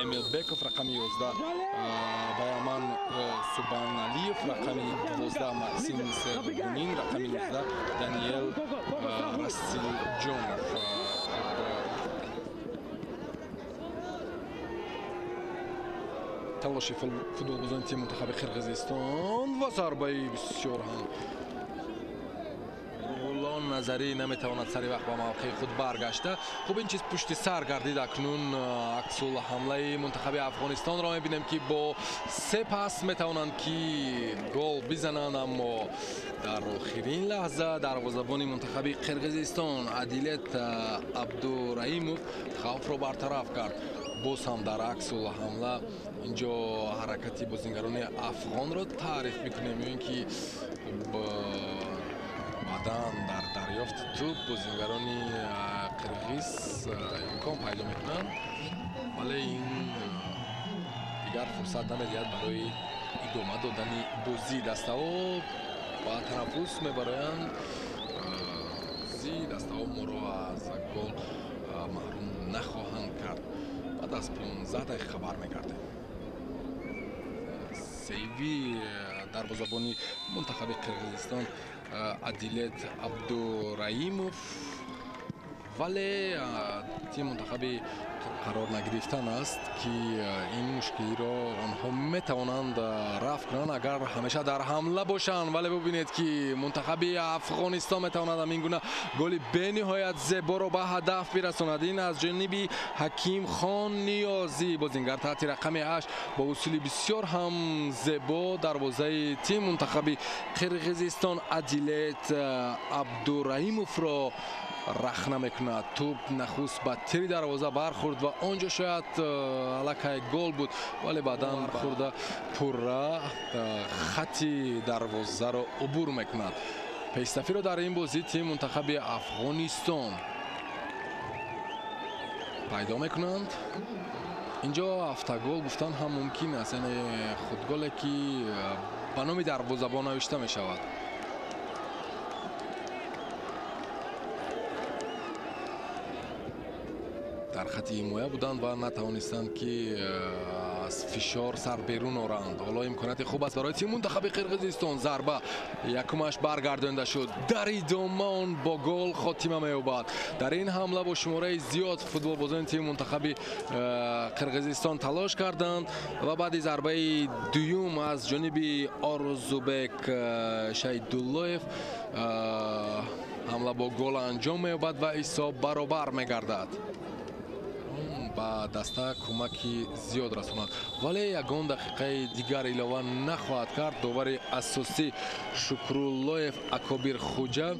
Эмилбеков рақами 11, Баяман Субаналиев рақами 12, Максим Сербунин рақами 19, Даниэл Расилҷонов. талоши футболбозони тими мунтахаби Қирғизистон ва зарбаи бисёр ҳам Гулон Назарӣ наметавонад сари вақт ба мавқеи худ баргашта. Хуб ин чиз пушти сар гардид. Акнун аксул ҳамлаи мунтахаби Афғонистонро мебинем ки бо се пас метавонанд ки гол бизананд, аммо дар охирин лаҳза дарвозабони мунтахаби Қирғизистон Адилет Абдураимов хавфро бартараф кард. боз ҳам дар аксул ҳамла инҷо ҳаракати бозингарони афғонро таъриф мекунем. меён ки баъдан дар дарёфти туп бозингарони қирғиз имкон пайдо мекунанд, вале ин дигар фурсат намедиҳад барои идома додани бозӣ. даставо ба танаффус мебароянд. даставо моро аз гол маҳрум нахоҳанд кард. بعد از 15 دقیقه برمیگرده. سیوی دروازه‌بانی منتخب قرقیزستان عدیلت عبدالرحیموف، ولی تیم منتخبی قرار نگرفتن است که این مشکلی را آنها میتوانند رفع کنند اگر همیشه در حمله باشند. ولی ببینید که منتخب افغانستان میتواند همین گونه گل به نهایت زیبا را به هدف برساند. این از جانب حکیم خان نیازی بازیگر تحت رقم 8 با اصول بسیار هم زیبا دروازه تیم منتخب قرقیزستان عدیلت عبدالرحیموف را رخنه میکند. توپ نخست به تیر دروازه برخورد و آنجا شاید الکه گل بود، ولی بعدا برخورده پورا خطی دروازه را عبور میکند. پیشرفتی را در این بازی تیم منتخب افغانستان پیدا میکنند. اینجا افتگل گفتن هم ممکن است، یعنی خودگلی که به نام دروازه‌بان نوشته می شود. در خط حمایه بودند و نتوانستند که از فشار سر بیرون آورند. حالا امکانات خوب است برای تیم منتخب قرقیزستان. ضربه یکمش برگردانده شد. در ادامه با گل خاتمه می‌یابد. در این حمله با شماره زیاد فوتبالبازان تیم منتخب قرقیزستان تلاش کردند و بعد ضربه دوم از جانب آرزوبک شیدالله‌یف حمله با گل انجام می‌یابد و حساب برابر می‌گردد. با دسته کمکی زیاد رساند، ولی یگان دقیقه دیگر علاوه نخواهد کرد. داور اساسی شکرالله‌یف اکابر خوجا